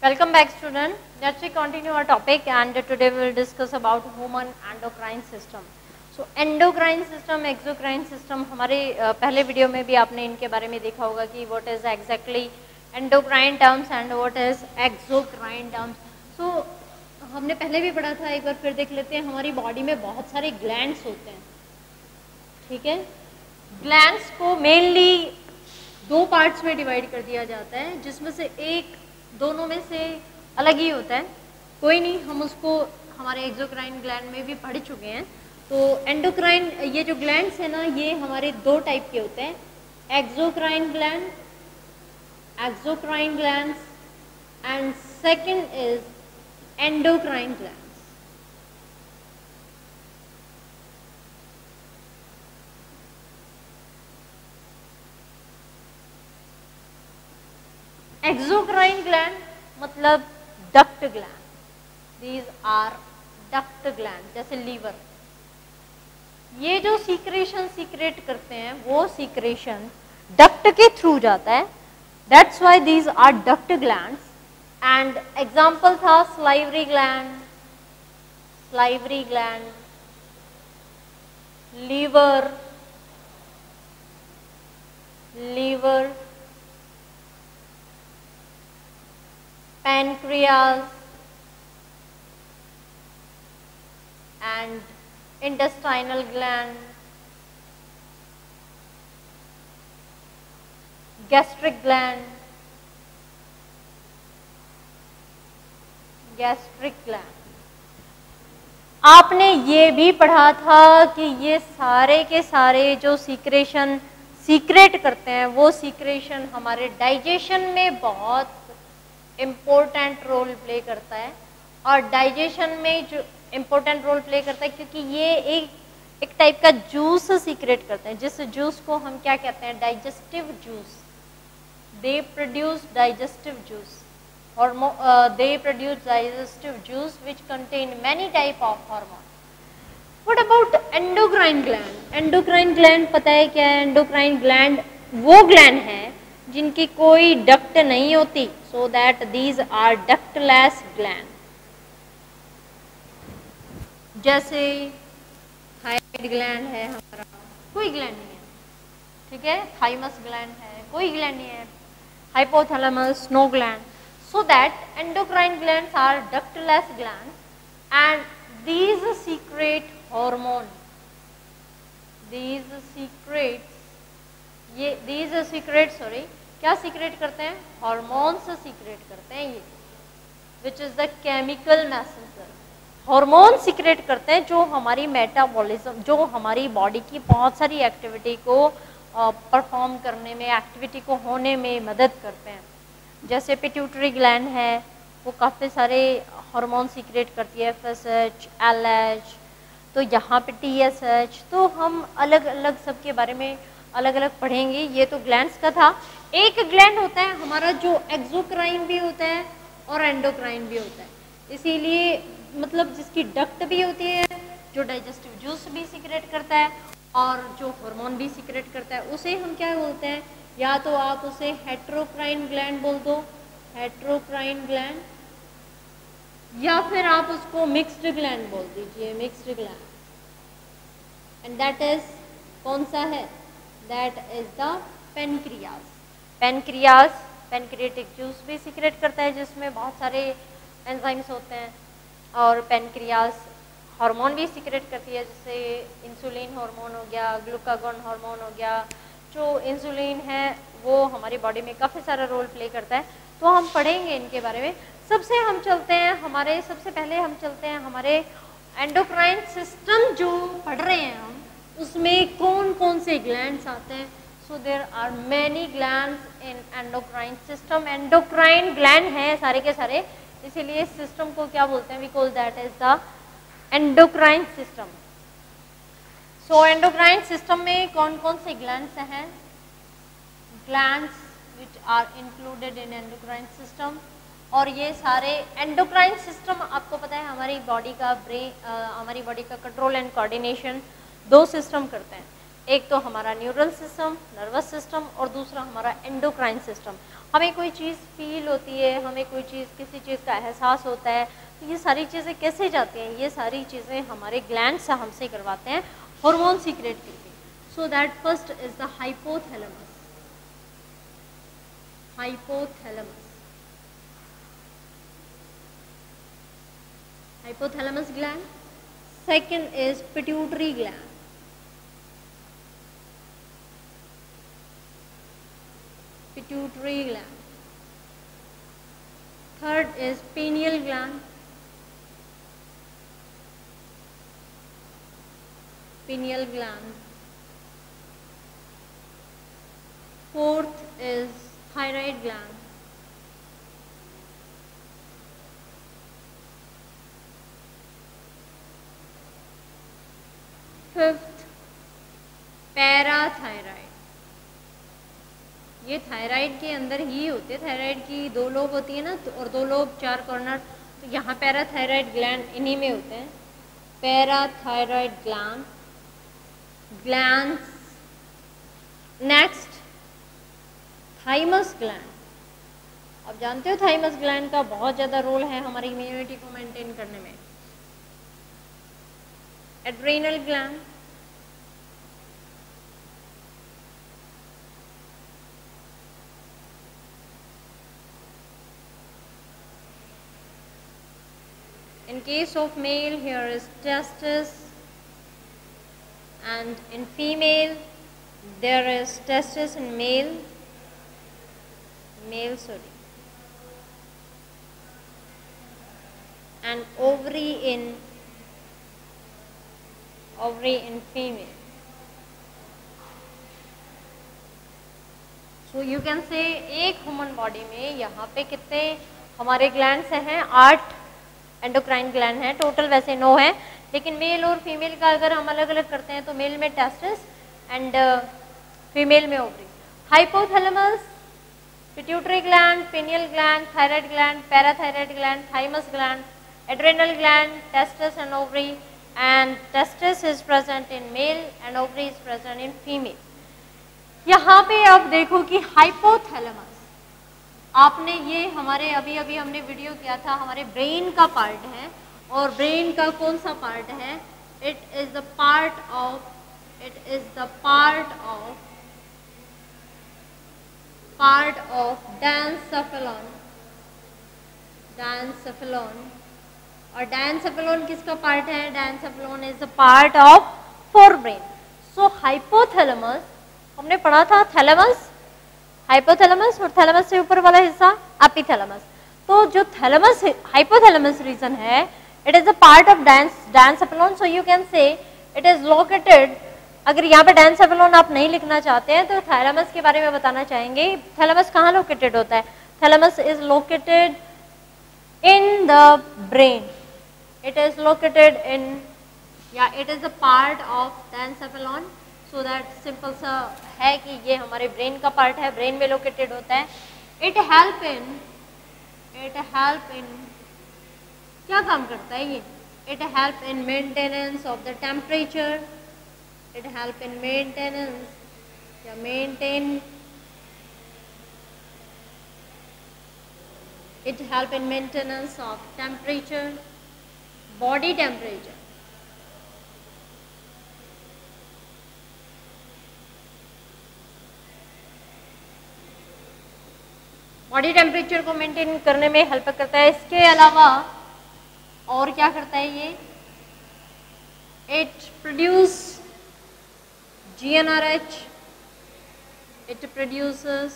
Welcome back student. Let's continue our topic and today we will discuss about human endocrine system. So endocrine system, exocrine system हमारे पहले video में भी आपने इनके बारे में देखा होगा कि what is exactly endocrine terms and what is exocrine terms. So हमने पहले भी पढ़ा था, एक बार फिर देख लेते हैं. हमारी बॉडी में बहुत सारे ग्लैंड्स होते हैं, ठीक है. ग्लैंड्स को मेनली दो पार्ट्स में डिवाइड कर दिया जाता है, जिसमें से एक दोनों में से अलग ही होता है. कोई नहीं, हम उसको हमारे एक्सोक्राइन ग्लैंड में भी पढ़ चुके हैं. तो एंडोक्राइन, ये जो ग्लैंड्स है ना, ये हमारे दो टाइप के होते हैं. Exocrine glands and second is endocrine glands. Exocrine gland मतलब duct gland. These are duct gland, जैसे लीवर. ये जो सीक्रेशन सीक्रेट करते हैं वो सीक्रेशन डक्ट के थ्रू जाता है. That's why these are duct glands. And example था salivary gland, liver, pancreas and intestinal gland, gastric gland. आपने ये भी पढ़ा था कि ये सारे के सारे जो सीक्रेशन सीक्रेट करते हैं वो सीक्रेशन हमारे डाइजेशन में बहुत इम्पोर्टेंट रोल प्ले करता है. और डाइजेशन में जो इम्पोर्टेंट रोल प्ले करता है क्योंकि ये एक टाइप का जूस सीक्रेट करते हैं, जिस जूस को हम क्या कहते हैं, digestive juice. They produce digestive juice which contain many type of hormone. What about endocrine gland? Endocrine gland पता है क्या है? एंडोक्राइन ग्लैंड वो ग्लैंड है जिनकी कोई डक्ट नहीं होती. So that these are ductless gland. जैसे थायराइड ग्लैंड है हमारा, कोई ग्लैंड नहीं है, ठीक है. थाइमस ग्लैंड है, कोई ग्लैंड नहीं है. Hypothalamus, no gland. So that endocrine glands are ductless glands and these secrete hormone. क्या सीक्रेट करते हैं? हॉर्मोन्स सीक्रेट करते हैं ये, which is the chemical messenger. Hormone secret करते हैं जो हमारी मेटाबॉलिज्म, जो हमारी बॉडी की बहुत सारी एक्टिविटी को परफॉर्म करने में, एक्टिविटी को होने में मदद करते हैं. जैसे पिट्यूटरी ग्लैंड है, वो काफ़ी सारे हार्मोन सीक्रेट करती है, FSH, LH. तो यहाँ पे TSH. तो हम अलग अलग सबके बारे में अलग अलग पढ़ेंगे. ये तो ग्लैंड्स का था. एक ग्लैंड होता है हमारा जो एक्सोक्राइन भी होता है और एंडोक्राइन भी होता है, इसीलिए मतलब जिसकी डक्ट भी होती है, जो डाइजेस्टिव जूस भी सीक्रेट करता है और जो हार्मोन भी सीक्रेट करता है, उसे हम क्या बोलते हैं? या तो आप उसे हेट्रोक्राइन ग्लैंड बोल दो, हेट्रोक्राइन ग्लैंड, या फिर आप उसको मिक्स्ड ग्लैंड बोल दीजिए, mixed gland. And that is कौन सा है? That is the pancreas. Pancreatic juice भी सीक्रेट करता है जिसमें बहुत सारे एंजाइम्स होते हैं. और पेनक्रियास हार्मोन भी सीक्रेट करती है, जैसे इंसुलिन हार्मोन हो गया, ग्लूकागॉन हार्मोन हो गया. जो इंसुलिन है वो हमारी बॉडी में काफ़ी सारा रोल प्ले करता है. तो हम पढ़ेंगे इनके बारे में. सबसे पहले हम चलते हैं हमारे एंडोक्राइन सिस्टम जो पढ़ रहे हैं हम, उसमें कौन कौन से ग्लैंड्स आते हैं. So there are many glands in endocrine system. Endocrine gland हैं सारे के सारे, इसीलिए सिस्टम को क्या बोलते हैं? We call that as the endocrine system. So endocrine system में कौन कौन से glands हैं? Glands which are included in endocrine system. और ये सारे endocrine system आपको पता है हमारी बॉडी का कंट्रोल एंड कोऑर्डिनेशन दो सिस्टम करते हैं. एक तो हमारा न्यूरल सिस्टम, नर्वस सिस्टम, और दूसरा हमारा एंडोक्राइन सिस्टम। हमें कोई चीज़ फील होती है, हमें कोई चीज़, किसी चीज़ का एहसास होता है, तो ये सारी चीज़ें कैसे जाती हैं? ये सारी चीज़ें हमारे ग्लैंड से हमसे करवाते हैं हार्मोन सीक्रेट करके। So that first is the hypothalamus. Hypothalamus, hypothalamus gland. Second is pituitary gland. Pituitary gland. Third is pineal gland. Pineal gland. Fourth is thyroid gland. Fifth parathyroid. ये थायराइड के अंदर ही होते हैं, थायराइड की दो lobe होती है ना, और दो लोब, चार कॉर्नर, तो यहाँ पैराथायराइड ग्लैंड इन्हीं में होते हैं। Parathyroid gland, glands. Next thymus gland. आप जानते हो थाइमस ग्लैंड का बहुत ज़्यादा रोल है हमारी इम्यूनिटी को मेंटेन करने में। Adrenal gland, in case of male here is testis, and in female there is testis in male, and ovary in female. So you can say एक ह्यूमन बॉडी में यहाँ पे कितने हमारे ग्लैंड्स हैं? 8 एंडोक्राइन ग्लैंड हैं टोटल, वैसे 9 हैं, लेकिन मेल और फीमेल का अगर हम अलग अलग करते हैं तो मेल में टेस्टिस एंड फीमेल में ovary. Hypothalamus, pituitary gland, pineal gland, thyroid gland, parathyroid gland, thymus gland, adrenal gland, testis and ovary, and testis is present in male and ovary is present in female. यहाँ पे आप देखो कि hypothalamus, आपने ये हमारे अभी अभी हमने वीडियो किया था, हमारे ब्रेन का पार्ट है, और ब्रेन का कौन सा पार्ट है? It is the part of diencephalon. और डायनसेफेलॉन किसका पार्ट है? Diencephalon is the part of forebrain. So hypothalamus हमने पढ़ा था, थैलेमस, हाइपोथैलेमस, और थैलेमस से ऊपर वाला हिस्सा एपिथैलेमस। तो जो थैलेमस, हाइपोथैलेमस रीजन है, it is a part of diencephalon. So you can say it is located. अगर यहाँ पे डायनसेफेलॉन आप नहीं लिखना चाहते हैं तो थैलेमस के बारे में बताना चाहेंगे। थैलेमस कहाँ लोकेटेड होता है? Thalamus is located in the brain. It is located in, या it is a part of diencephalon. So that simple सा है कि ये हमारे ब्रेन का पार्ट है, ब्रेन में लोकेटेड होता है। इट हेल्प इन क्या काम करता है ये? It help in maintenance of the temperature. It help in maintenance या maintain, it help in maintenance of temperature, body temperature. Body temperature को मेंटेन करने में हेल्प करता है। इसके अलावा और क्या करता है ये? It produce GnRH, it produces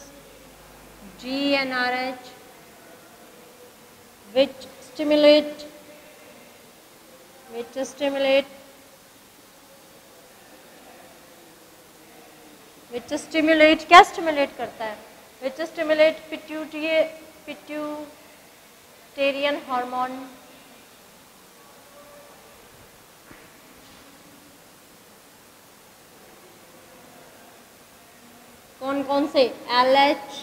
GnRH which stimulate क्या स्टिमुलेट करता है? which stimulate pituitarian hormone, कौन कौन से? LH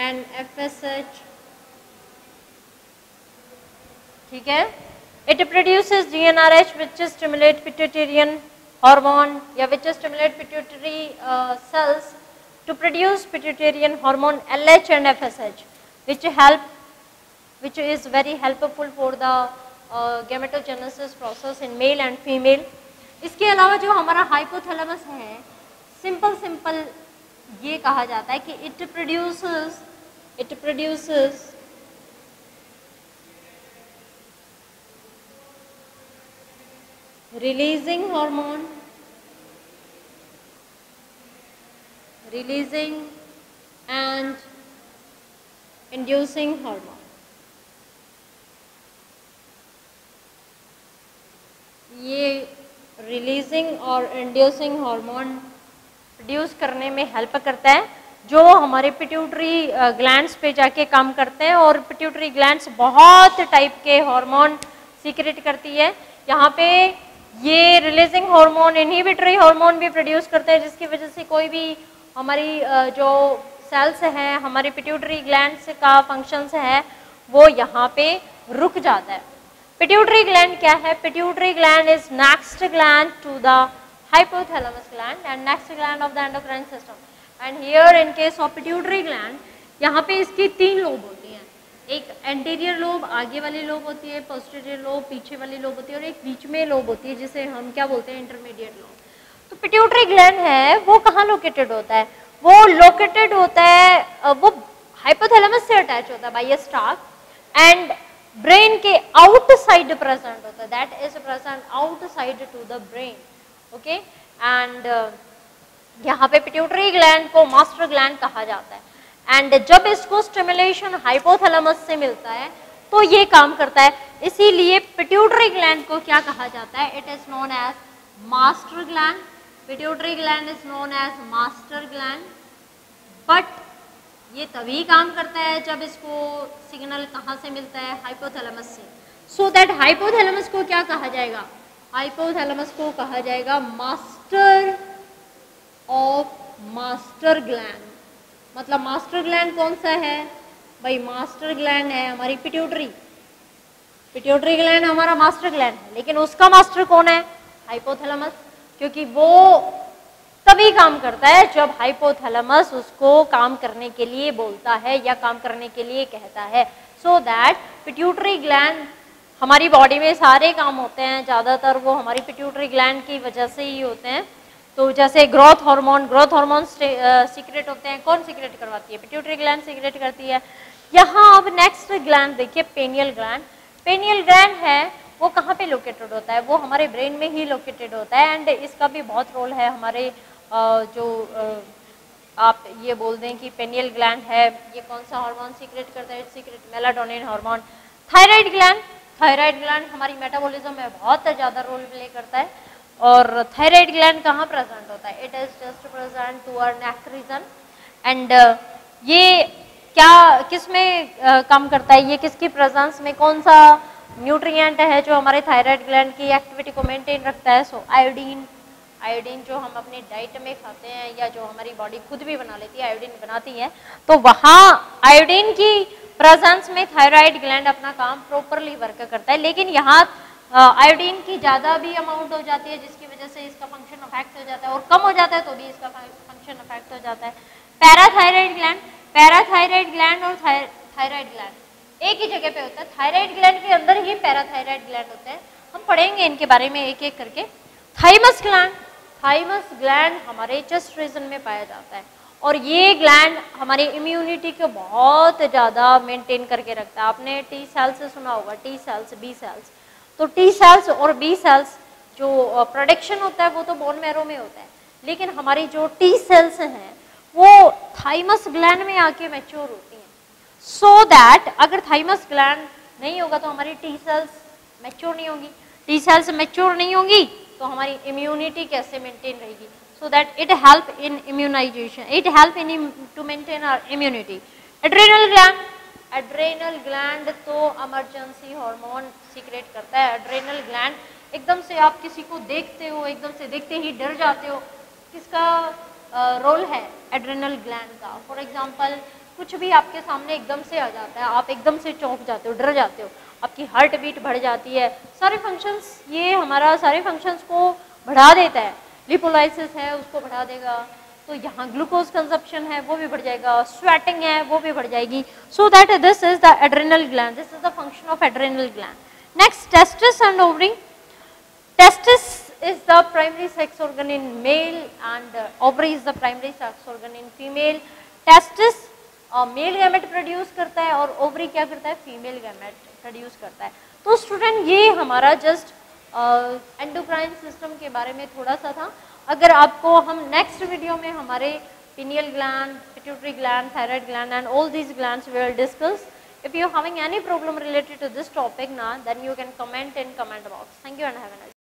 and FSH, ठीक है। It produces GnRH which stimulate pituitarian hormone या which stimulate pituitary cells to produce pituitarian hormone LH and FSH which is very helpful for the gametogenesis process in male and female. इसके अलावा जो हमारा hypothalamus है simple ये कहा जाता है कि it produces releasing and inducing hormone. ये रिलीजिंग और इंड्यूसिंग हार्मोन प्रोड्यूस करने में हेल्प करता है जो हमारे पिट्यूटरी ग्लैंड्स पे जाके काम करते हैं और पिट्यूटरी ग्लैंड्स बहुत टाइप के हार्मोन सीक्रेट करती है। यहाँ पे ये रिलीजिंग हार्मोन इनहिबिटरी हार्मोन भी प्रोड्यूस करते हैं जिसकी वजह से कोई भी हमारी जो सेल्स हैं हमारे पिट्यूटरी ग्लैंड्स का फंक्शंस है वो यहाँ पे रुक जाता है। पिट्यूटरी ग्लैंड क्या है? Pituitary gland is next gland to the hypothalamus gland and next gland of the endocrine system. And here in case of pituitary gland, यहाँ पे इसकी 3 लोब होती हैं। एक एंटीरियर लोब आगे वाली लोब होती है, पोस्टीरियर लोब पीछे वाली लोब होती है और एक बीच में लोब होती है जिसे हम क्या बोलते हैं इंटरमीडिएट लोब। तो पिट्यूटरी ग्लैंड है वो कहाँ लोकेटेड होता है? वो लोकेटेड होता है वो हाइपोथैलेमस से अटैच होता है by a stalk and brain के आउटसाइड प्रेजेंट होता है, that is present outside to the brain. Okay and यहाँ पे पिट्यूटरी ग्लैंड को मास्टर ग्लैंड कहा जाता है एंड जब इसको स्टिमुलेशन हाइपोथैलेमस से मिलता है तो ये काम करता है। इसीलिए पिट्यूटरी ग्लैंड को क्या कहा जाता है? It is known as master gland. Pituitary gland is known as master gland but ये तभी काम करता है जब इसको सिग्नल कहाँ से मिलता है? हाइपोथैलेमस से। सो दैट हाइपोथैलेमस को क्या कहा जाएगा? हाइपोथैलेमस को कहा जाएगा मास्टर ऑफ मास्टर ग्लैंड। मतलब मास्टर ग्लैंड कौन सा है भाई? मास्टर ग्लैंड है हमारी पिट्यूटरी। पिट्यूटरी ग्लैंड हमारा मास्टर ग्लैंड है लेकिन उसका मास्टर कौन है? हाइपोथैलेमस, क्योंकि वो तभी काम करता है जब हाइपोथैलेमस उसको काम करने के लिए बोलता है या काम करने के लिए कहता है। सो दैट पिट्यूटरी ग्लैंड हमारी बॉडी में सारे काम होते हैं ज़्यादातर वो हमारी पिट्यूटरी ग्लैंड की वजह से ही होते हैं। तो जैसे ग्रोथ हार्मोन सीक्रेट होते हैं, कौन सीक्रेट करवाती है? पिट्यूटरी ग्लैंड सीक्रेट करती है। यहाँ अब नेक्स्ट ग्लैंड देखिए पेनियल ग्लैंड। पेनियल ग्लैंड है वो कहाँ पे लोकेटेड होता है? वो हमारे ब्रेन में ही लोकेटेड होता है एंड इसका भी बहुत रोल है हमारे जो आप ये बोल दें कि पेनियल ग्लैंड है ये कौन सा हार्मोन सीक्रेट करता है? Secret melatonin hormone. Thyroid gland हमारी मेटाबॉलिज्म में बहुत ज़्यादा रोल प्ले करता है और थायराइड ग्लैंड कहाँ प्रेजेंट होता है? It is just present toward neck region and ये क्या किस में काम करता है? ये किसकी प्रेजेंस में कौन सा न्यूट्रिएंट है जो हमारे थायराइड ग्लैंड की एक्टिविटी को मेंटेन रखता है? सो आयोडीन जो हम अपने डाइट में खाते हैं या जो हमारी बॉडी खुद भी बना लेती है, आयोडीन बनाती है, तो वहाँ आयोडीन की प्रेजेंस में थायराइड ग्लैंड अपना काम प्रॉपरली वर्क करता है। लेकिन यहाँ आयोडीन की ज़्यादा भी अमाउंट हो जाती है जिसकी वजह से इसका फंक्शन अफेक्ट हो जाता है और कम हो जाता है तो भी इसका फंक्शन अफेक्ट हो जाता है। पैराथायराइड ग्लैंड और थायराइड ग्लैंड एक ही जगह पे होता है। थायराइड ग्लैंड के अंदर ही पैराथायराइड ग्लैंड होते हैं, हम पढ़ेंगे इनके बारे में एक एक करके। थाइमस ग्लैंड हमारे चेस्ट रीजन में पाया जाता है और ये ग्लैंड हमारी इम्यूनिटी को बहुत ज़्यादा मेंटेन करके रखता है। आपने टी सेल्स से सुना होगा, टी सेल्स, बी सेल्स। तो टी सेल्स और बी सेल्स जो प्रोडक्शन होता है वो तो बोन मैरो में होता है, लेकिन हमारी जो टी सेल्स हैं वो थाइमस ग्लैंड में आके मैच्योर होती हैं। सो दैट अगर थाइमस ग्लैंड नहीं होगा तो हमारी टी सेल्स मैच्योर नहीं होगी। टी सेल्स मैच्योर नहीं होंगी तो हमारी इम्यूनिटी कैसे मेंटेन रहेगी? So that it help in immunization, it help in to maintain our immunity. Adrenal gland तो emergency हार्मोन सीक्रेट करता है। एड्रेनल ग्लैंड एकदम से आप किसी को देखते हो, एकदम से देखते ही डर जाते हो, किसका रोल है? एड्रेनल ग्लैंड का। फॉर एग्जांपल कुछ भी आपके सामने एकदम से आ जाता है, आप एकदम से चौंक जाते हो, डर जाते हो, आपकी हार्ट बीट बढ़ जाती है। सारे फंक्शंस को बढ़ा देता है, लिपोलाइसिस है उसको बढ़ा देगा, तो यहाँ ग्लूकोज कंजप्शन है वो भी बढ़ जाएगा, स्वेटिंग है वो भी बढ़ जाएगी. So that this is the adrenal gland, this is the function of adrenal gland. Next, testis and ovary. Testis is the primary sex organ in male and ovary is the primary sex organ in female. Testis male gamete produce करता है और ovary क्या करता है, female gamete produce करता है. तो student ये हमारा जस्ट एंडोक्राइन सिस्टम के बारे में थोड़ा सा था. अगर आपको हम नेक्स्ट वीडियो में हमारे pineal gland, pituitary gland, thyroid gland and all these glands we will discuss. If you are having any problem related to this topic now, then you can comment in comment box. Thank you and have a nice day.